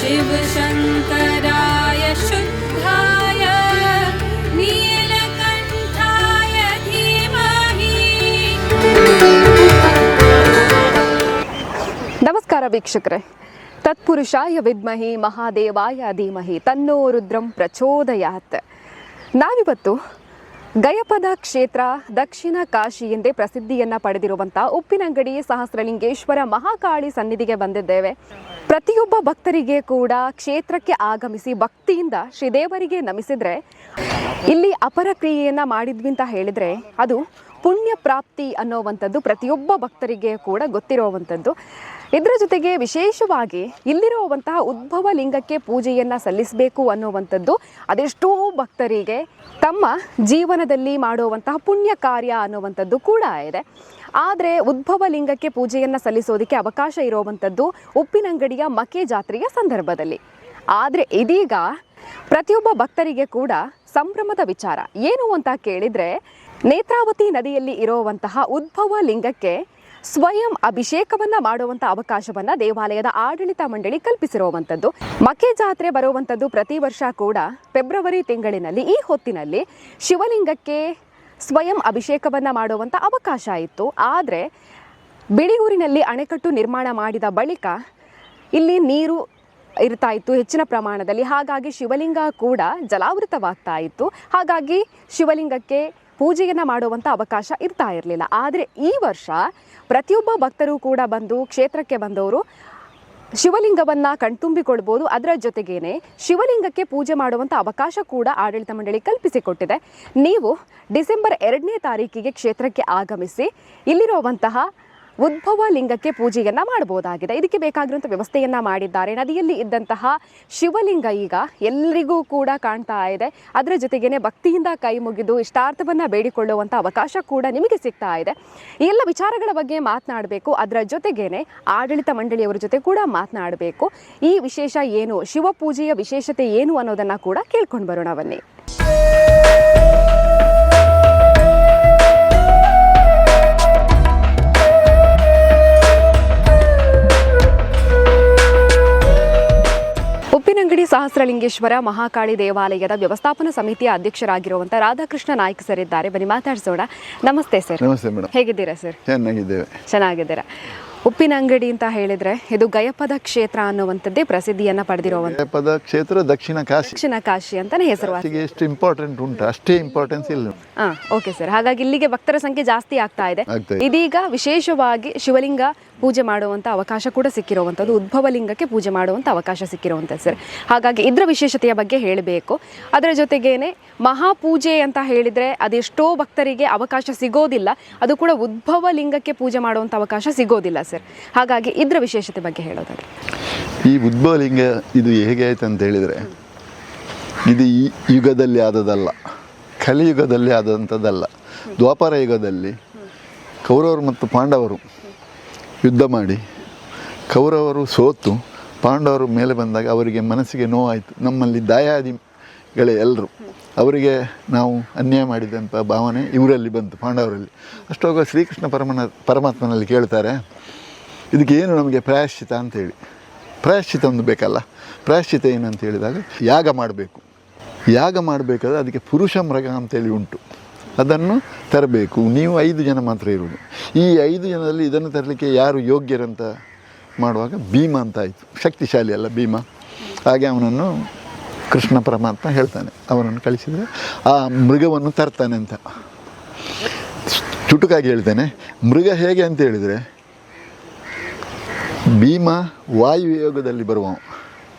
शिवशङ्कराय शुद्धाय नीलकण्ठाय धीमहि। ನಮಸ್ಕಾರ ವೀಕ್ಷಕರೇ, ತತ್ಪುರುಷಾಯ ವಿದ್ಮಹಿ ಮಹಾದೇವಾಯ ಧೀಮಹಿ ತನ್ನೋ ರುದ್ರಂ ಪ್ರಚೋದಯಾತ್. ನಾವಿವತ್ತು ಗಯಪದ ಕ್ಷೇತ್ರ ದಕ್ಷಿಣ ಕಾಶಿ ಎಂದೇ ಪ್ರಸಿದ್ಧಿಯನ್ನು ಪಡೆದಿರುವಂಥ ಉಪ್ಪಿನಂಗಡಿ ಸಹಸ್ರಲಿಂಗೇಶ್ವರ ಮಹಾಕಾಳಿ ಸನ್ನಿಧಿಗೆ ಬಂದಿದ್ದೇವೆ. ಪ್ರತಿಯೊಬ್ಬ ಭಕ್ತರಿಗೆ ಕೂಡ ಕ್ಷೇತ್ರಕ್ಕೆ ಆಗಮಿಸಿ ಭಕ್ತಿಯಿಂದ ಶ್ರೀದೇವರಿಗೆ ನಮಿಸಿದರೆ ಇಲ್ಲಿ ಅಪರ ಕ್ರಿಯೆಯನ್ನು ಮಾಡಿದ್ವಿ ಅಂತ ಹೇಳಿದರೆ ಅದು ಪುಣ್ಯ ಪ್ರಾಪ್ತಿ ಅನ್ನೋವಂಥದ್ದು ಪ್ರತಿಯೊಬ್ಬ ಭಕ್ತರಿಗೆ ಕೂಡ ಗೊತ್ತಿರುವಂಥದ್ದು. ಇದರ ಜೊತೆಗೆ ವಿಶೇಷವಾಗಿ ಇಲ್ಲಿರುವಂತಹ ಉದ್ಭವ ಲಿಂಗಕ್ಕೆ ಪೂಜೆಯನ್ನು ಸಲ್ಲಿಸಬೇಕು ಅನ್ನುವಂಥದ್ದು ಅದೆಷ್ಟೋ ಭಕ್ತರಿಗೆ ತಮ್ಮ ಜೀವನದಲ್ಲಿ ಮಾಡುವಂತಹ ಪುಣ್ಯ ಕಾರ್ಯ ಅನ್ನುವಂಥದ್ದು ಕೂಡ ಇದೆ. ಆದರೆ ಉದ್ಭವ ಲಿಂಗಕ್ಕೆ ಪೂಜೆಯನ್ನು ಸಲ್ಲಿಸೋದಕ್ಕೆ ಅವಕಾಶ ಇರುವಂಥದ್ದು ಉಪ್ಪಿನಂಗಡಿಯ ಮಕೆ ಜಾತ್ರೆಯ ಸಂದರ್ಭದಲ್ಲಿ. ಆದರೆ ಇದೀಗ ಪ್ರತಿಯೊಬ್ಬ ಭಕ್ತರಿಗೆ ಕೂಡ ಸಂಭ್ರಮದ ವಿಚಾರ ಏನು ಅಂತ ಕೇಳಿದರೆ, ನೇತ್ರಾವತಿ ನದಿಯಲ್ಲಿ ಇರುವಂತಹ ಉದ್ಭವ ಲಿಂಗಕ್ಕೆ ಸ್ವಯಂ ಅಭಿಷೇಕವನ್ನು ಮಾಡುವಂಥ ಅವಕಾಶವನ್ನು ದೇವಾಲಯದ ಆಡಳಿತ ಮಂಡಳಿ ಕಲ್ಪಿಸಿರುವಂಥದ್ದು. ಮಕೆ ಜಾತ್ರೆ ಬರುವಂಥದ್ದು ಪ್ರತಿ ವರ್ಷ ಕೂಡ ಫೆಬ್ರವರಿ ತಿಂಗಳಿನಲ್ಲಿ ಈ ಹೊತ್ತಿನಲ್ಲಿ ಶಿವಲಿಂಗಕ್ಕೆ ಸ್ವಯಂ ಅಭಿಷೇಕವನ್ನು ಮಾಡುವಂಥ ಅವಕಾಶ ಇತ್ತು. ಆದರೆ ಬಿಳಿಯೂರಿನಲ್ಲಿ ಅಣೆಕಟ್ಟು ನಿರ್ಮಾಣ ಮಾಡಿದ ಬಳಿಕ ಇಲ್ಲಿ ನೀರು ಇರ್ತಾ ಇತ್ತು ಹೆಚ್ಚಿನ ಪ್ರಮಾಣದಲ್ಲಿ. ಹಾಗಾಗಿ ಶಿವಲಿಂಗ ಕೂಡ ಜಲಾವೃತವಾಗ್ತಾ ಇತ್ತು. ಹಾಗಾಗಿ ಶಿವಲಿಂಗಕ್ಕೆ ಪೂಜೆಯನ್ನು ಮಾಡುವಂಥ ಅವಕಾಶ ಇರ್ತಾ ಇರಲಿಲ್ಲ. ಆದರೆ ಈ ವರ್ಷ ಪ್ರತಿಯೊಬ್ಬ ಭಕ್ತರು ಕೂಡ ಬಂದು ಕ್ಷೇತ್ರಕ್ಕೆ ಬಂದವರು ಶಿವಲಿಂಗವನ್ನು ಕಣ್ತುಂಬಿಕೊಳ್ಬೋದು. ಅದರ ಜೊತೆಗೇನೆ ಶಿವಲಿಂಗಕ್ಕೆ ಪೂಜೆ ಮಾಡುವಂಥ ಅವಕಾಶ ಕೂಡ ಆಡಳಿತ ಮಂಡಳಿ ಕಲ್ಪಿಸಿಕೊಟ್ಟಿದೆ. ನೀವು ಡಿಸೆಂಬರ್ 2ನೇ ತಾರೀಕಿಗೆ ಕ್ಷೇತ್ರಕ್ಕೆ ಆಗಮಿಸಿ ಇಲ್ಲಿರುವಂತಹ ಉದ್ಭವ ಲಿಂಗಕ್ಕೆ ಪೂಜೆಯನ್ನು ಮಾಡಬಹುದಾಗಿದೆ. ಇದಕ್ಕೆ ಬೇಕಾಗಿರುವಂಥ ವ್ಯವಸ್ಥೆಯನ್ನು ಮಾಡಿದ್ದಾರೆ. ನದಿಯಲ್ಲಿ ಇದ್ದಂತಹ ಶಿವಲಿಂಗ ಈಗ ಎಲ್ಲರಿಗೂ ಕೂಡ ಕಾಣ್ತಾ ಇದೆ. ಅದರ ಜೊತೆಗೇನೆ ಭಕ್ತಿಯಿಂದ ಕೈ ಮುಗಿದು ಇಷ್ಟಾರ್ಥವನ್ನು ಬೇಡಿಕೊಳ್ಳುವಂಥ ಅವಕಾಶ ಕೂಡ ನಿಮಗೆ ಸಿಗ್ತಾ ಇದೆ. ಈ ಎಲ್ಲ ವಿಚಾರಗಳ ಬಗ್ಗೆ ಮಾತನಾಡಬೇಕು. ಅದರ ಜೊತೆಗೇನೆ ಆಡಳಿತ ಮಂಡಳಿಯವರ ಜೊತೆ ಕೂಡ ಮಾತನಾಡಬೇಕು. ಈ ವಿಶೇಷ ಏನು, ಶಿವಪೂಜೆಯ ವಿಶೇಷತೆ ಏನು ಅನ್ನೋದನ್ನು ಕೂಡ ಕೇಳ್ಕೊಂಡು ಬರೋಣ ಬನ್ನಿ. ಉಪ್ಪಿನಂಗಡಿ ಸಹಸ್ರಲಿಂಗೇಶ್ವರ ಮಹಾಕಾಳಿ ದೇವಾಲಯದ ವ್ಯವಸ್ಥಾಪನಾ ಸಮಿತಿಯ ಅಧ್ಯಕ್ಷರಾಗಿರುವಂಥ ರಾಧಾಕೃಷ್ಣ ನಾಯ್ಕ ಸರ್ ಇದ್ದಾರೆ. ಬನ್ನಿ ಮಾತಾಡ್ಸೋಣ. ನಮಸ್ತೆ ಸರ್. ನಮಸ್ತೆ ಮೇಡಮ್. ಹೇಗಿದ್ದೀರಾ ಸರ್? ಚೆನ್ನಾಗಿದ್ದೀರಾ. ಉಪ್ಪಿನಂಗಡಿ ಅಂತ ಹೇಳಿದ್ರೆ ಇದು ಗಯಪದ ಕ್ಷೇತ್ರ ಅನ್ನುವಂಥದ್ದೇ ಪ್ರಸಿದ್ಧಿಯನ್ನ ಪಡೆದಿರುವಂತ ಗಯಪದ ಕ್ಷೇತ್ರ ದಕ್ಷಿಣ ಕಾಶಿ ಅಂತಾನೆ ಹೆಸರು. ಎಷ್ಟು ಇಂಪಾರ್ಟೆಂಟ್ ಉಂಟು ಅಷ್ಟೇ ಇಂಪಾರ್ಟೆನ್ಸ್ ಇಲ್ಲ. Okay sir. ಹಾಗಾಗಿ ಇಲ್ಲಿಗೆ ಭಕ್ತರ ಸಂಖ್ಯೆ ಜಾಸ್ತಿ ಆಗ್ತಾ ಇದೆ. ಇದೀಗ ವಿಶೇಷವಾಗಿ ಶಿವಲಿಂಗ ಪೂಜೆ ಮಾಡುವಂಥ ಅವಕಾಶ ಕೂಡ ಸಿಕ್ಕಿರುವಂಥದ್ದು, ಉದ್ಭವ ಲಿಂಗಕ್ಕೆ ಪೂಜೆ ಮಾಡುವಂಥ ಅವಕಾಶ ಸಿಕ್ಕಿರುವಂಥದ್ದು ಸರ್. ಹಾಗಾಗಿ ಇದರ ವಿಶೇಷತೆಯ ಬಗ್ಗೆ ಹೇಳಬೇಕು. ಅದರ ಜೊತೆಗೇನೆ ಮಹಾಪೂಜೆ ಅಂತ ಹೇಳಿದರೆ ಅದೆಷ್ಟೋ ಭಕ್ತರಿಗೆ ಅವಕಾಶ ಸಿಗೋದಿಲ್ಲ. ಅದು ಕೂಡ ಉದ್ಭವ ಲಿಂಗಕ್ಕೆ ಪೂಜೆ ಮಾಡುವಂಥ ಅವಕಾಶ ಸಿಗೋದಿಲ್ಲ ಸರ್. ಹಾಗಾಗಿ ಇದರ ವಿಶೇಷತೆ ಬಗ್ಗೆ ಹೇಳೋದಾದ್ರೆ, ಈ ಉದ್ಭವ ಲಿಂಗ ಇದು ಹೇಗೆ ಆಯ್ತು ಅಂತ ಹೇಳಿದರೆ, ಇದು ಈ ಯುಗದಲ್ಲಿ ಆದದಲ್ಲ, ಕಲಿಯುಗದಲ್ಲಿ ಆದಂಥದ್ದಲ್ಲ. ದ್ವಾಪರ ಯುಗದಲ್ಲಿ ಕೌರವರು ಮತ್ತು ಪಾಂಡವರು ಯುದ್ಧ ಮಾಡಿ ಕೌರವರು ಸೋತು ಪಾಂಡವರು ಮೇಲೆ ಬಂದಾಗ ಅವರಿಗೆ ಮನಸ್ಸಿಗೆ ನೋವಾಯಿತು. ನಮ್ಮಲ್ಲಿ ದಾಯಾದಿಗಳೇ ಎಲ್ಲರೂ ಅವರಿಗೆ ನಾವು ಅನ್ಯಾಯ ಮಾಡಿದಂಥ ಭಾವನೆ ಇವರಲ್ಲಿ ಬಂತು, ಪಾಂಡವರಲ್ಲಿ. ಅಷ್ಟೋಗ ಶ್ರೀಕೃಷ್ಣ ಪರಮಾತ್ಮನಲ್ಲಿ ಕೇಳ್ತಾರೆ, ಇದಕ್ಕೆ ಏನು ನಮಗೆ ಪ್ರಾಯಶ್ಚಿತ ಅಂತೇಳಿ. ಪ್ರಾಯಶ್ಚಿತ ಒಂದು ಬೇಕಲ್ಲ. ಪ್ರಾಯಶ್ಚಿತ ಏನಂತ ಹೇಳಿದಾಗ ಯಾಗ ಮಾಡಬೇಕು. ಯಾಗ ಮಾಡಬೇಕಾದ್ರೆ ಅದಕ್ಕೆ ಪುರುಷ ಮೃಗ ಅಂತೇಳಿ ಉಂಟು, ಅದನ್ನು ತರಬೇಕು. ನೀವು 5 ಜನ ಮಾತ್ರ ಇರುವುದು. ಈ 5 ಜನದಲ್ಲಿ ಇದನ್ನು ತರಲಿಕ್ಕೆ ಯಾರು ಯೋಗ್ಯರಂತ ಮಾಡುವಾಗ ಭೀಮ ಅಂತ ಆಯಿತು. ಶಕ್ತಿಶಾಲಿ ಅಲ್ಲ ಭೀಮ. ಹಾಗೆ ಅವನನ್ನು ಕೃಷ್ಣ ಪರಮಾತ್ಮ ಹೇಳ್ತಾನೆ, ಅವನನ್ನು ಕಳಿಸಿದರೆ ಆ ಮೃಗವನ್ನು ತರ್ತಾನೆ ಅಂತ. ಚುಟುಕಾಗಿ ಹೇಳ್ತಾನೆ, ಮೃಗ ಹೇಗೆ ಅಂತ ಹೇಳಿದರೆ, ಭೀಮ ವಾಯುವೇಗದಲ್ಲಿ ಬರುವ,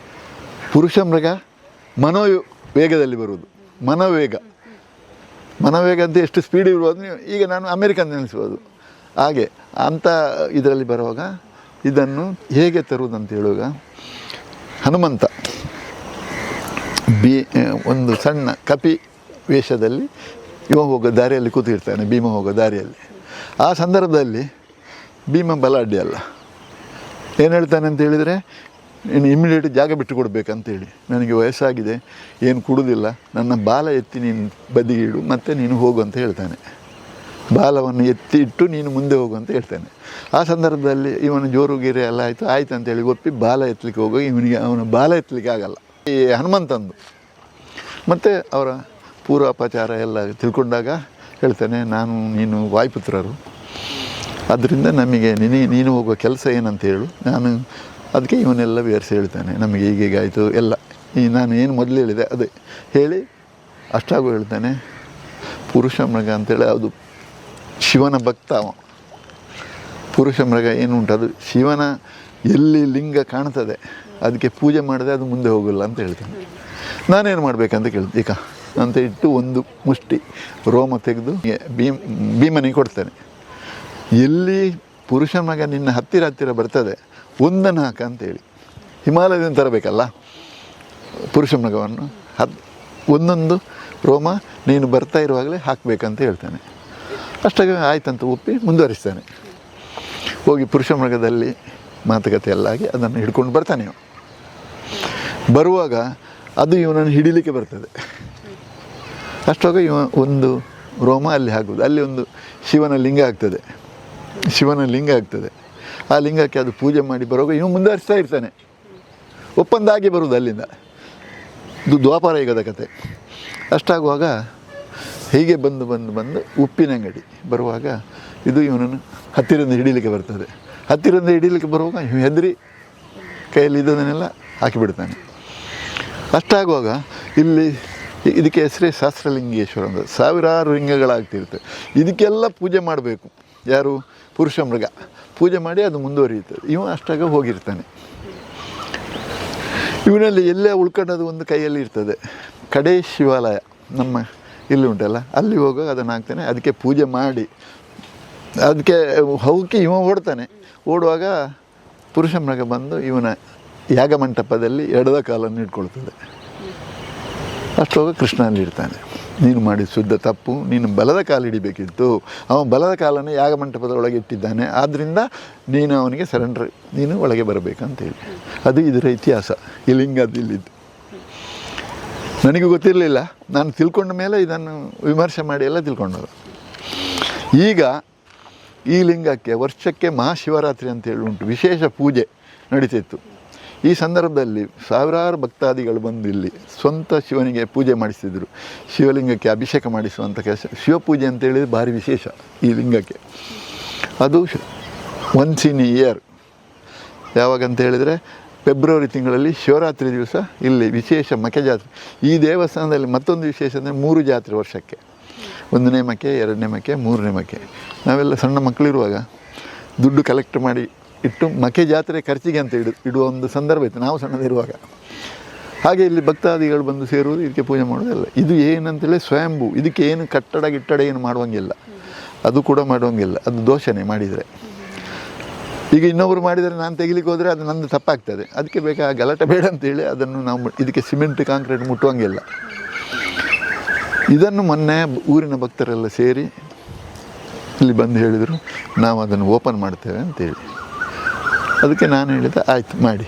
ಪುರುಷ ಮೃಗ ವೇಗದಲ್ಲಿ ಬರುವುದು. ಮನೋವೇಗ ಅಂತ ಎಷ್ಟು ಸ್ಪೀಡ್ ಇರ್ಬೋದು, ಈಗ ನಾನು ಅಮೇರಿಕನ್ ನೆನೆಸ್ಬೋದು. ಹಾಗೆ ಅಂಥ ಇದರಲ್ಲಿ ಬರುವಾಗ ಇದನ್ನು ಹೇಗೆ ತರುವುದಂತ ಹೇಳುವಾಗ, ಹನುಮಂತ ಒಂದು ಸಣ್ಣ ಕಪಿ ವೇಷದಲ್ಲಿ ಹೋಗೋ ದಾರಿಯಲ್ಲಿ ಕೂತಿರ್ತಾನೆ, ಭೀಮ ಹೋಗೋ ದಾರಿಯಲ್ಲಿ. ಆ ಸಂದರ್ಭದಲ್ಲಿ ಭೀಮ ಬಲಾಢ್ಯ ಅಲ್ಲ. ಏನು ಹೇಳ್ತಾನೆ ಅಂತ ಹೇಳಿದರೆ, ನೀನು ಇಮ್ಮಿಡಿಯೇಟ್ ಜಾಗ ಬಿಟ್ಟು ಕೊಡಬೇಕಂತೇಳಿ, ನನಗೆ ವಯಸ್ಸಾಗಿದೆ, ಏನು ಕುಡುವುದಿಲ್ಲ, ನನ್ನ ಬಾಲ ಎತ್ತಿ ನೀನು ಬದಿಗಿಡು, ಮತ್ತು ನೀನು ಹೋಗು ಅಂತ ಹೇಳ್ತಾನೆ. ಬಾಲವನ್ನು ಎತ್ತಿ ಇಟ್ಟು ನೀನು ಮುಂದೆ ಹೋಗು ಅಂತ ಹೇಳ್ತಾನೆ. ಆ ಸಂದರ್ಭದಲ್ಲಿ ಇವನು ಜೋರು ಗಿರೆ ಎಲ್ಲ ಆಯ್ತು ಅಂತೇಳಿ ಒಪ್ಪಿ ಬಾಲ ಎತ್ತಲಿಕ್ಕೆ ಹೋಗೋ, ಇವನಿಗೆ ಅವನ ಬಾಲ ಎತ್ತಲಿಕ್ಕೆ ಆಗಲ್ಲ. ಈ ಹನುಮಂತಂದು ಮತ್ತು ಅವರ ಪೂರ್ವಾಪಚಾರ ಎಲ್ಲ ತಿಳ್ಕೊಂಡಾಗ ಹೇಳ್ತಾನೆ, ನೀನು ವಾಯುಪುತ್ರರು, ಅದರಿಂದ ನಮಗೆ ನೀನು ಹೋಗುವ ಕೆಲಸ ಏನಂತ ಹೇಳು. ನಾನು ಅದಕ್ಕೆ ಇವನ್ನೆಲ್ಲ ವಿವರಿಸಿ ಹೇಳ್ತಾನೆ, ನಮಗೆ ಹೀಗೀಗಾಯಿತು ಎಲ್ಲ ನಾನು ಏನು ಮೊದಲು ಹೇಳಿದೆ ಅದೇ ಹೇಳಿ ಅಷ್ಟಾಗೂ ಹೇಳ್ತಾನೆ. ಪುರುಷ ಮೃಗ ಅಂತೇಳಿ ಅದು ಶಿವನ ಭಕ್ತ ಅವ. ಪುರುಷ ಮೃಗ ಏನುಂಟು ಅದು ಶಿವನ ಎಲ್ಲಿ ಲಿಂಗ ಕಾಣ್ತದೆ ಅದಕ್ಕೆ ಪೂಜೆ ಮಾಡಿದೆ ಅದು ಮುಂದೆ ಹೋಗಲ್ಲ ಅಂತ ಹೇಳ್ತಾನೆ. ನಾನೇನು ಮಾಡಬೇಕಂತ ಕೇಳ್ತೀನಿ ಈಗ ಅಂತ ಇಟ್ಟು ಒಂದು ಮುಷ್ಟಿ ರೋಮ ತೆಗೆದು ಭೀಮನಿಗೆ ಕೊಡ್ತಾನೆ. ಎಲ್ಲಿ ಪುರುಷ ಮಗ ನಿನ್ನ ಹತ್ತಿರ ಬರ್ತದೆ ಒಂದನ್ನು ಹಾಕ ಅಂತೇಳಿ, ಹಿಮಾಲಯದಿಂದ ತರಬೇಕಲ್ಲ ಪುರುಷ ಮೃಗವನ್ನು, ಒಂದೊಂದು ರೋಮ ನೀನು ಬರ್ತಾ ಇರುವಾಗಲೇ ಹಾಕಬೇಕಂತ ಹೇಳ್ತಾನೆ. ಅಷ್ಟಾಗ ಆಯ್ತಂತ ಒಪ್ಪಿ ಮುಂದುವರಿಸ್ತಾನೆ. ಹೋಗಿ ಪುರುಷ ಮೃಗದಲ್ಲಿ ಮಾತುಕತೆ ಎಲ್ಲ ಆಗಿ ಅದನ್ನು ಹಿಡ್ಕೊಂಡು ಬರ್ತಾನೆ. ಬರುವಾಗ ಅದು ಇವನನ್ನು ಹಿಡಿಲಿಕ್ಕೆ ಬರ್ತದೆ. ಅಷ್ಟಾಗ ಇವ ಒಂದು ರೋಮ ಅಲ್ಲಿ ಹಾಕೋದು, ಅಲ್ಲಿ ಒಂದು ಶಿವನ ಲಿಂಗ ಆಗ್ತದೆ. ಆ ಲಿಂಗಕ್ಕೆ ಅದು ಪೂಜೆ ಮಾಡಿ ಬರುವಾಗ ಇವ ಮುಂದುವರಿಸ್ತಾ ಇರ್ತಾನೆ. ಒಪ್ಪಂದ ಆಗಿ ಬರುವುದು ಅಲ್ಲಿಂದ. ಇದು ದ್ವಾಪರ ಯುಗದ ಕತೆ. ಅಷ್ಟಾಗುವಾಗ ಹೀಗೆ ಬಂದು ಉಪ್ಪಿನಂಗಡಿ ಬರುವಾಗ ಇದು ಇವನನ್ನು ಹತ್ತಿರದಿಂದ ಹಿಡೀಲಿಕ್ಕೆ ಬರ್ತದೆ. ಹತ್ತಿರದಿಂದ ಹಿಡೀಲಿಕ್ಕೆ ಬರುವಾಗ ಇವ ಹೆದರಿ ಕೈಯಲ್ಲಿ ಇದನ್ನೆಲ್ಲ ಹಾಕಿಬಿಡ್ತಾನೆ. ಅಷ್ಟಾಗುವಾಗ ಇಲ್ಲಿ ಇದಕ್ಕೆ ಹೆಸರೇ ಸಹಸ್ರಲಿಂಗೇಶ್ವರ ಅಂತ, ಸಾವಿರಾರು ಲಿಂಗಗಳಾಗ್ತಿರುತ್ತೆ. ಇದಕ್ಕೆಲ್ಲ ಪೂಜೆ ಮಾಡಬೇಕು. ಯಾರು? ಪುರುಷ ಮೃಗ ಪೂಜೆ ಮಾಡಿ ಅದು ಮುಂದುವರಿಯುತ್ತದೆ. ಇವ ಅಷ್ಟಾಗ ಹೋಗಿರ್ತಾನೆ. ಇವನಲ್ಲಿ ಎಲ್ಲೇ ಉಳ್ಕೊಂಡದು ಒಂದು ಕೈಯಲ್ಲಿ ಇರ್ತದೆ. ಕಡೆ ಶಿವಾಲಯ ನಮ್ಮ ಇಲ್ಲಿ ಉಂಟಲ್ಲ, ಅಲ್ಲಿ ಹೋಗುವಾಗ ಅದನ್ನು ಹಾಕ್ತಾನೆ. ಅದಕ್ಕೆ ಪೂಜೆ ಮಾಡಿ ಅದಕ್ಕೆ ಹೋಗಿ ಇವ ಓಡುವಾಗ ಪುರುಷ ಮೃಗ ಬಂದು ಇವನ ಯಾಗ ಮಂಟಪದಲ್ಲಿ ಎಡದ ಕಾಲನ್ನು ಇಟ್ಕೊಳ್ತದೆ. ಅಷ್ಟೋಗ ಕೃಷ್ಣ ಅಲ್ಲಿ ಇರ್ತಾನೆ. ನೀನು ಮಾಡಿದ ಶುದ್ಧ ತಪ್ಪು, ನೀನು ಬಲದ ಕಾಲು ಹಿಡಿಬೇಕಿತ್ತು. ಅವನು ಬಲದ ಕಾಲನ್ನು ಯಾಗ ಮಂಟಪದ ಒಳಗೆ ಇಟ್ಟಿದ್ದಾನೆ, ಆದ್ದರಿಂದ ನೀನು ಅವನಿಗೆ ಸರೆಂಡರ್, ನೀನು ಒಳಗೆ ಬರಬೇಕಂತೇಳಿ. ಅದು ಇದರ ಇತಿಹಾಸ. ಈ ಲಿಂಗದ್ದು ಇಲ್ಲಿದ್ದು ನನಗೂ ಗೊತ್ತಿರಲಿಲ್ಲ. ನಾನು ತಿಳ್ಕೊಂಡ ಮೇಲೆ ಇದನ್ನು ವಿಮರ್ಶೆ ಮಾಡಿ ಎಲ್ಲ ತಿಳ್ಕೊಂಡರು. ಈಗ ಈ ಲಿಂಗಕ್ಕೆ ವರ್ಷಕ್ಕೆ ಮಹಾಶಿವರಾತ್ರಿ ಅಂತೇಳಿ ಉಂಟು, ವಿಶೇಷ ಪೂಜೆ ನಡೀತಿತ್ತು. ಈ ಸಂದರ್ಭದಲ್ಲಿ ಸಾವಿರಾರು ಭಕ್ತಾದಿಗಳು ಬಂದು ಇಲ್ಲಿ ಸ್ವಂತ ಶಿವನಿಗೆ ಪೂಜೆ ಮಾಡಿಸ್ತಿದ್ರು. ಶಿವಲಿಂಗಕ್ಕೆ ಅಭಿಷೇಕ ಮಾಡಿಸುವಂಥ ಕೆಲಸ, ಶಿವಪೂಜೆ ಅಂತೇಳಿದರೆ ಭಾರಿ ವಿಶೇಷ ಈ ಲಿಂಗಕ್ಕೆ. ಅದು ಒನ್ಸ್ ಇನ್ ಇಯರ್. ಯಾವಾಗಂತ ಹೇಳಿದರೆ ಫೆಬ್ರವರಿ ತಿಂಗಳಲ್ಲಿ ಶಿವರಾತ್ರಿ ದಿವಸ ಇಲ್ಲಿ ವಿಶೇಷ ಮಕೆ ಜಾತ್ರೆ. ಈ ದೇವಸ್ಥಾನದಲ್ಲಿ ಮತ್ತೊಂದು ವಿಶೇಷ ಅಂದರೆ 3 ಜಾತ್ರೆ ವರ್ಷಕ್ಕೆ. 1ನೇ ಮಕೆ, 2ನೇ ಮಕೆ, 3ನೇ ಮಕೆ. ನಾವೆಲ್ಲ ಸಣ್ಣ ಮಕ್ಕಳಿರುವಾಗ ದುಡ್ಡು ಕಲೆಕ್ಟ್ ಮಾಡಿ ಇಟ್ಟು ಮಕೆ ಜಾತ್ರೆ ಖರ್ಚಿಗೆ ಅಂತ ಇಡುವ ಒಂದು ಸಂದರ್ಭ ಇತ್ತು ನಾವು ಸಣ್ಣದಿರುವಾಗ. ಹಾಗೆ ಇಲ್ಲಿ ಭಕ್ತಾದಿಗಳು ಬಂದು ಸೇರುವುದು, ಇದಕ್ಕೆ ಪೂಜೆ ಮಾಡೋದಲ್ಲ. ಇದು ಏನಂತೇಳಿ ಸ್ವಯಂಭೂ. ಇದಕ್ಕೆ ಏನು ಕಟ್ಟಡ ಏನು ಮಾಡುವಂಗಿಲ್ಲ, ಅದು ಕೂಡ ಮಾಡುವಂಗಿಲ್ಲ. ಅದು ದೋಷನೇ ಮಾಡಿದರೆ. ಈಗ ಇನ್ನೊಬ್ಬರು ಮಾಡಿದರೆ ನಾನು ತೆಗಿಲಿಕ್ಕೆ ಹೋದರೆ ಅದು ನಂದು ತಪ್ಪಾಗ್ತದೆ. ಅದಕ್ಕೆ ಬೇಕಾ ಗಲಾಟೆ ಬೇಡ ಅಂತೇಳಿ ಅದನ್ನು ನಾವು ಇದಕ್ಕೆ ಸಿಮೆಂಟ್ ಕಾಂಕ್ರೀಟ್ ಮುಟ್ಟುವಂಗಿಲ್ಲ. ಇದನ್ನು ಮೊನ್ನೆ ಊರಿನ ಭಕ್ತರೆಲ್ಲ ಸೇರಿ ಇಲ್ಲಿ ಬಂದು ಹೇಳಿದರು, ನಾವು ಅದನ್ನು ಓಪನ್ ಮಾಡ್ತೇವೆ ಅಂತೇಳಿ. ಅದಕ್ಕೆ ನಾನು ಹೇಳಿದೆ ಆಯಿತು ಮಾಡಿ.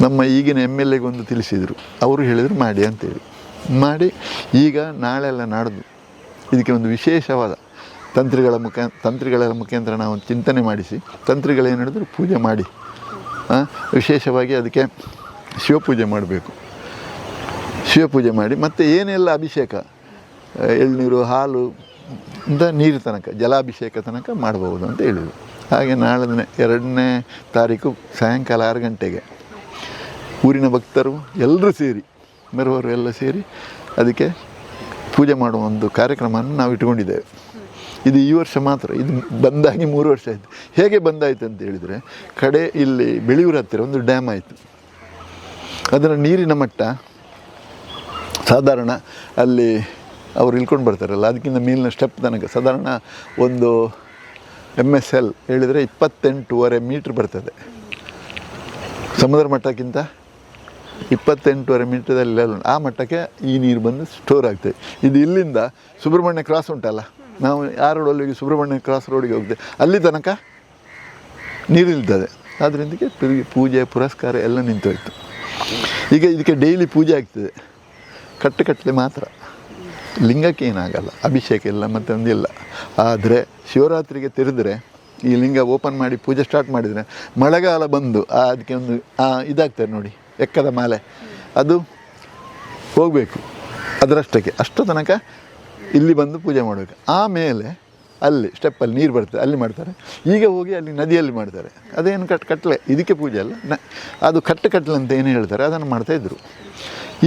ನಮ್ಮ ಈಗಿನ MLA ಗೊಂದು ತಿಳಿಸಿದರು, ಅವರು ಹೇಳಿದರು ಮಾಡಿ ಅಂತೇಳಿ. ಮಾಡಿ ಈಗ ನಾಳೆಲ್ಲ ನಾಡ್ದು ಇದಕ್ಕೆ ಒಂದು ವಿಶೇಷವಾದ ತಂತ್ರಿಗಳ ಮುಖಾಂತರ ನಾವು ಚಿಂತನೆ ಮಾಡಿಸಿ, ತಂತ್ರಿಗಳೇನು ಹೇಳಿದ್ರು ಪೂಜೆ ಮಾಡಿ, ವಿಶೇಷವಾಗಿ ಅದಕ್ಕೆ ಶಿವಪೂಜೆ ಮಾಡಬೇಕು. ಶಿವಪೂಜೆ ಮಾಡಿ ಮತ್ತು ಏನೆಲ್ಲ ಅಭಿಷೇಕ, ಎಳ್ನೀರು, ಹಾಲು ಇಂದ ನೀರು ತನಕ, ಜಲಾಭಿಷೇಕ ತನಕ ಮಾಡಬಹುದು ಅಂತ ಹೇಳಿದರು. ಹಾಗೆ ನಾಳೆ 2ನೇ ತಾರೀಕು ಸಾಯಂಕಾಲ 6 ಗಂಟೆಗೆ ಊರಿನ ಭಕ್ತರು ಎಲ್ಲರೂ ಸೇರಿ, ಬರುವವರು ಎಲ್ಲ ಸೇರಿ ಅದಕ್ಕೆ ಪೂಜೆ ಮಾಡುವ ಒಂದು ಕಾರ್ಯಕ್ರಮವನ್ನು ನಾವು ಇಟ್ಕೊಂಡಿದ್ದೇವೆ. ಇದು ಈ ವರ್ಷ ಮಾತ್ರ. ಇದು ಬಂದಾಗಿ 3 ವರ್ಷ ಆಯಿತು. ಹೇಗೆ ಬಂದಾಯಿತು ಅಂತ ಹೇಳಿದರೆ, ಕಡೆ ಇಲ್ಲಿ ಬೆಳೆಯೂರ ಹತ್ತಿರ ಒಂದು ಡ್ಯಾಮ್ ಆಯಿತು. ಅದರ ನೀರಿನ ಮಟ್ಟ ಸಾಧಾರಣ ಅಲ್ಲಿ ಅವರು ಇಳ್ಕೊಂಡು ಬರ್ತಾರಲ್ಲ, ಅದಕ್ಕಿಂತ ಮೇಲಿನ ಸ್ಟೆಪ್ ತನಕ ಸಾಧಾರಣ ಒಂದು MSL ಹೇಳಿದರೆ 28.5 ಮೀಟ್ರ್ ಬರ್ತದೆ. ಸಮುದ್ರ ಮಟ್ಟಕ್ಕಿಂತ 28.5 ಮೀಟ್ರದಲ್ಲಿ ಆ ಮಟ್ಟಕ್ಕೆ ಈ ನೀರು ಬಂದು ಸ್ಟೋರ್ ಆಗ್ತದೆ. ಇದು ಇಲ್ಲಿಂದ ಸುಬ್ರಹ್ಮಣ್ಯ ಕ್ರಾಸ್ ಉಂಟಲ್ಲ, ನಾವು ಆ ರೋಡಲ್ಲಿ ಸುಬ್ರಹ್ಮಣ್ಯ ಕ್ರಾಸ್ ರೋಡಿಗೆ ಹೋಗ್ತೇವೆ, ಅಲ್ಲಿ ತನಕ ನೀರು ನಿಲ್ತದೆ. ಅದರಿಂದಕ್ಕೆ ತಿರುಗಿ ಪೂಜೆ ಪುರಸ್ಕಾರ ಎಲ್ಲ ನಿಂತೋಯ್ತು. ಈಗ ಇದಕ್ಕೆ ಡೈಲಿ ಪೂಜೆ ಆಗ್ತದೆ, ಕಟ್ಟಲೆ ಮಾತ್ರ. ಲಿಂಗಕ್ಕೆ ಏನಾಗಲ್ಲ, ಅಭಿಷೇಕ ಇಲ್ಲ, ಮತ್ತು ಒಂದಿಲ್ಲ. ಆದರೆ ಶಿವರಾತ್ರಿಗೆ ತೆರೆದರೆ ಈ ಲಿಂಗ ಓಪನ್ ಮಾಡಿ ಪೂಜೆ ಸ್ಟಾರ್ಟ್ ಮಾಡಿದರೆ ಮಳೆಗಾಲ ಬಂದು ಅದಕ್ಕೆ ಒಂದು ಇದಾಗ್ತದೆ ನೋಡಿ, ಎಕ್ಕದ ಮಾಲೆ, ಅದು ಹೋಗಬೇಕು ಅದರಷ್ಟಕ್ಕೆ, ಅಷ್ಟು ತನಕ ಇಲ್ಲಿ ಬಂದು ಪೂಜೆ ಮಾಡಬೇಕು. ಆಮೇಲೆ ಅಲ್ಲಿ ಸ್ಟೆಪ್ಪಲ್ಲಿ ನೀರು ಬರ್ತದೆ, ಅಲ್ಲಿ ಮಾಡ್ತಾರೆ. ಈಗ ಹೋಗಿ ಅಲ್ಲಿ ನದಿಯಲ್ಲಿ ಮಾಡ್ತಾರೆ. ಅದೇನು ಕಟ್ಲೆ, ಇದಕ್ಕೆ ಪೂಜೆ ಅಲ್ಲ, ಅದು ಕಟ್ಲೆ ಅಂತ ಏನು ಹೇಳ್ತಾರೆ ಅದನ್ನು ಮಾಡ್ತಾಯಿದ್ರು.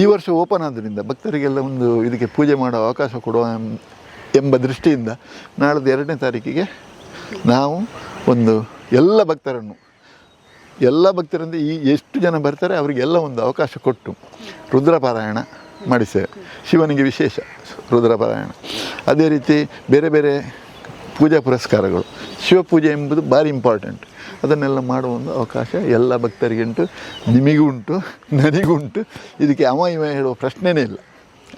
ಈ ವರ್ಷ ಓಪನ್ ಆದ್ದರಿಂದ ಭಕ್ತರಿಗೆಲ್ಲ ಒಂದು ಇದಕ್ಕೆ ಪೂಜೆ ಮಾಡೋ ಅವಕಾಶ ಕೊಡುವ ಎಂಬ ದೃಷ್ಟಿಯಿಂದ ನಾಳ್ದು 2ನೇ ತಾರೀಕಿಗೆ ನಾವು ಒಂದು ಎಲ್ಲ ಭಕ್ತರಂದರೆ ಈ ಎಷ್ಟು ಜನ ಬರ್ತಾರೆ ಅವರಿಗೆಲ್ಲ ಒಂದು ಅವಕಾಶ ಕೊಟ್ಟು ರುದ್ರಪಾರಾಯಣ ಮಾಡಿಸ್ತೇವೆ. ಶಿವನಿಗೆ ವಿಶೇಷ ರುದ್ರಪಾರಾಯಣ. ಅದೇ ರೀತಿ ಬೇರೆ ಬೇರೆ ಪೂಜಾ ಪುರಸ್ಕಾರಗಳು, ಶಿವಪೂಜೆ ಎಂಬುದು ಭಾರಿ ಇಂಪಾರ್ಟೆಂಟ್. ಅದನ್ನೆಲ್ಲ ಮಾಡುವ ಒಂದು ಅವಕಾಶ ಎಲ್ಲ ಭಕ್ತರಿಗುಂಟು, ನಿಮಗುಂಟು, ನನಗುಂಟು. ಇದಕ್ಕೆ ಅವ ಇವ ಹೇಳುವ ಪ್ರಶ್ನೆಯೇ ಇಲ್ಲ.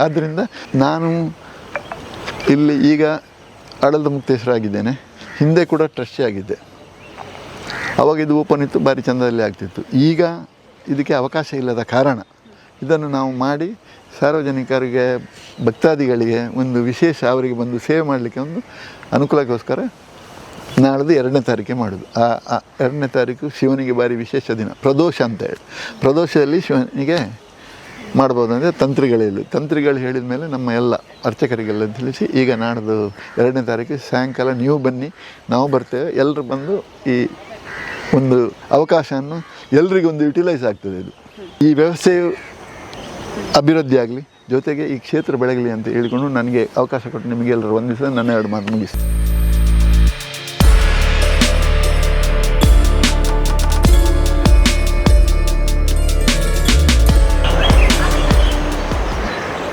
ಆದ್ದರಿಂದ ನಾನು ಇಲ್ಲಿ ಈಗ ಆಡಳಿತ ಮುಕ್ತೇಶ್ವರಾಗಿದ್ದೇನೆ, ಹಿಂದೆ ಕೂಡ ಟ್ರಸ್ಟಿ ಆಗಿದ್ದೆ. ಆವಾಗ ಇದು ಓಪನ್ ಇತ್ತು, ಭಾರಿ ಚಂದದಲ್ಲಿ ಆಗ್ತಿತ್ತು. ಈಗ ಇದಕ್ಕೆ ಅವಕಾಶ ಇಲ್ಲದ ಕಾರಣ ಇದನ್ನು ನಾವು ಮಾಡಿ ಸಾರ್ವಜನಿಕರಿಗೆ, ಭಕ್ತಾದಿಗಳಿಗೆ ಒಂದು ವಿಶೇಷ, ಅವರಿಗೆ ಬಂದು ಸೇವೆ ಮಾಡಲಿಕ್ಕೆ ಒಂದು ಅನುಕೂಲಕ್ಕೋಸ್ಕರ ನಾಳ್ದು 2ನೇ ತಾರೀಕೆ ಮಾಡೋದು. 2ನೇ ತಾರೀಕು ಶಿವನಿಗೆ ಭಾರಿ ವಿಶೇಷ ದಿನ, ಪ್ರದೋಷ ಅಂತ ಹೇಳಿ. ಪ್ರದೋಷದಲ್ಲಿ ಶಿವನಿಗೆ ಮಾಡ್ಬೋದು ಅಂದರೆ ತಂತ್ರಿಗಳು ಹೇಳಿದ ಮೇಲೆ ನಮ್ಮ ಎಲ್ಲ ಅರ್ಚಕರಿಗೆಲ್ಲ ತಿಳಿಸಿ, ಈಗ ನಾಡ್ದು 2ನೇ ತಾರೀಕು ಸಾಯಂಕಾಲ ನೀವು ಬನ್ನಿ, ನಾವು ಬರ್ತೇವೆ. ಎಲ್ಲರೂ ಬಂದು ಈ ಒಂದು ಅವಕಾಶವನ್ನು ಎಲ್ರಿಗೊಂದು ಯುಟಿಲೈಸ್ ಆಗ್ತದೆ. ಇದು ಈ ವ್ಯವಸ್ಥೆಯು ಅಭಿವೃದ್ಧಿ ಆಗಲಿ, ಜೊತೆಗೆ ಈ ಕ್ಷೇತ್ರ ಬೆಳಗಲಿ ಅಂತ ಹೇಳಿಕೊಂಡು ನನಗೆ ಅವಕಾಶ ಕೊಟ್ಟು ನಿಮಗೆಲ್ಲರೂ ವಂದಿಸಿದ ನನ್ನ 2 ಮಾತು ಮುಗಿಸ್ತೀನಿ.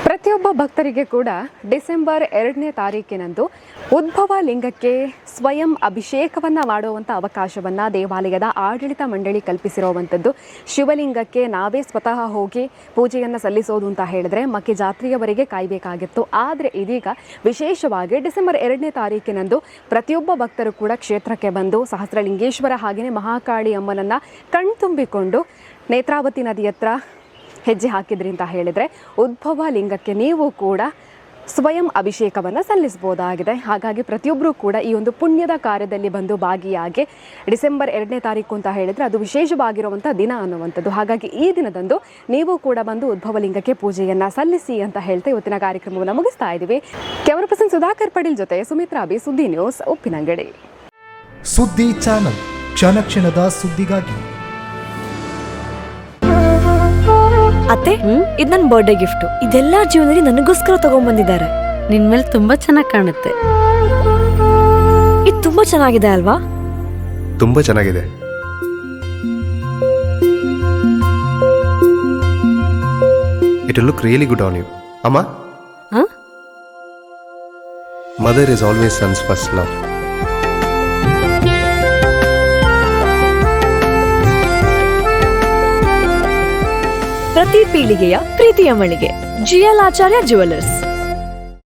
ಪ್ರತಿಯೊಬ್ಬ ಭಕ್ತರಿಗೆ ಕೂಡ ಡಿಸೆಂಬರ್ 2ನೇ ತಾರೀಕಿನಂದು ಉದ್ಭವ ಲಿಂಗಕ್ಕೆ ಸ್ವಯಂ ಅಭಿಷೇಕವನ್ನು ಮಾಡುವಂಥ ಅವಕಾಶವನ್ನು ದೇವಾಲಯದ ಆಡಳಿತ ಮಂಡಳಿ ಕಲ್ಪಿಸಿರುವಂಥದ್ದು. ಶಿವಲಿಂಗಕ್ಕೆ ನಾವೇ ಸ್ವತಃ ಹೋಗಿ ಪೂಜೆಯನ್ನು ಸಲ್ಲಿಸೋದು ಅಂತ ಹೇಳಿದ್ರೆ ಮಕ್ಕೆ ಜಾತ್ರೆಯವರೆಗೆ ಕಾಯಬೇಕಾಗಿತ್ತು. ಆದರೆ ಇದೀಗ ವಿಶೇಷವಾಗಿ ಡಿಸೆಂಬರ್ 2ನೇ ತಾರೀಕಿನಂದು ಪ್ರತಿಯೊಬ್ಬ ಭಕ್ತರು ಕೂಡ ಕ್ಷೇತ್ರಕ್ಕೆ ಬಂದು ಸಹಸ್ರಲಿಂಗೇಶ್ವರ ಹಾಗೆಯೇ ಮಹಾಕಾಳಿ ಅಮ್ಮನನ್ನು ಕಣ್ತುಂಬಿಕೊಂಡು ನೇತ್ರಾವತಿ ನದಿ ಹತ್ರ ಹೆಜ್ಜೆ ಹಾಕಿದ್ರಿ ಅಂತ ಹೇಳಿದರೆ ಉದ್ಭವ ಲಿಂಗಕ್ಕೆ ನೀವು ಕೂಡ ಸ್ವಯಂ ಅಭಿಷೇಕವನ್ನು ಸಲ್ಲಿಸಬಹುದಾಗಿದೆ. ಹಾಗಾಗಿ ಪ್ರತಿಯೊಬ್ಬರೂ ಕೂಡ ಈ ಒಂದು ಪುಣ್ಯದ ಕಾರ್ಯದಲ್ಲಿ ಬಂದು ಭಾಗಿಯಾಗಿ ಡಿಸೆಂಬರ್ 2ನೇ ತಾರೀಕು ಅಂತ ಹೇಳಿದರೆ ಅದು ವಿಶೇಷವಾಗಿರುವಂಥ ದಿನ ಅನ್ನುವಂಥದ್ದು. ಹಾಗಾಗಿ ಈ ದಿನದಂದು ನೀವು ಕೂಡ ಬಂದು ಉದ್ಭವ ಲಿಂಗಕ್ಕೆ ಪೂಜೆಯನ್ನು ಸಲ್ಲಿಸಿ ಅಂತ ಹೇಳ್ತಾ ಇವತ್ತಿನ ಕಾರ್ಯಕ್ರಮವನ್ನು ಮುಗಿಸ್ತಾ ಇದ್ದೀವಿ. ಕ್ಯಾಮರಾ ಪರ್ಸನ್ ಸುಧಾಕರ್ ಪಟೇಲ್ ಜೊತೆ ಸುಮಿತ್ರಾ ಬಿ, ಸುದ್ದಿ ನ್ಯೂಸ್, ಉಪ್ಪಿನಂಗಡಿ. ಸುದ್ದಿ ಚಾನಲ್, ಕ್ಷಣ ಕ್ಷಣದ ಸುದ್ದಿಗಾಗಿ. ಅತ್ತೆ, ಇದು ನನ್ನ ಬರ್ಡೇ ಗಿಫ್ಟ್. ಇದೆಲ್ಲ ಜೀವನದಲ್ಲಿ ನನಗೋಸ್ಕರ ತಗೊಂಡ್ಬಂದಿದ್ದಾರೆ. ನಿನ್ ಮೇಲೆ ತುಂಬಾ ಚೆನ್ನಾಗಿ ಕಾಣುತ್ತೆ. ಇದು ತುಂಬಾ ಚೆನ್ನಾಗಿದೆ ಅಲ್ವಾ? ತುಂಬಾ ಚೆನ್ನಾಗಿದೆ. It will look really good on you. Amma? Huh? Mother is always son's first love. ಪ್ರತಿ ಪೀಳಿಗೆಯ ಪ್ರೀತಿಯ ಮಳಿಗೆ GL ಆಚಾರ್ಯ ಜುವೆಲ್ಲರ್ಸ್.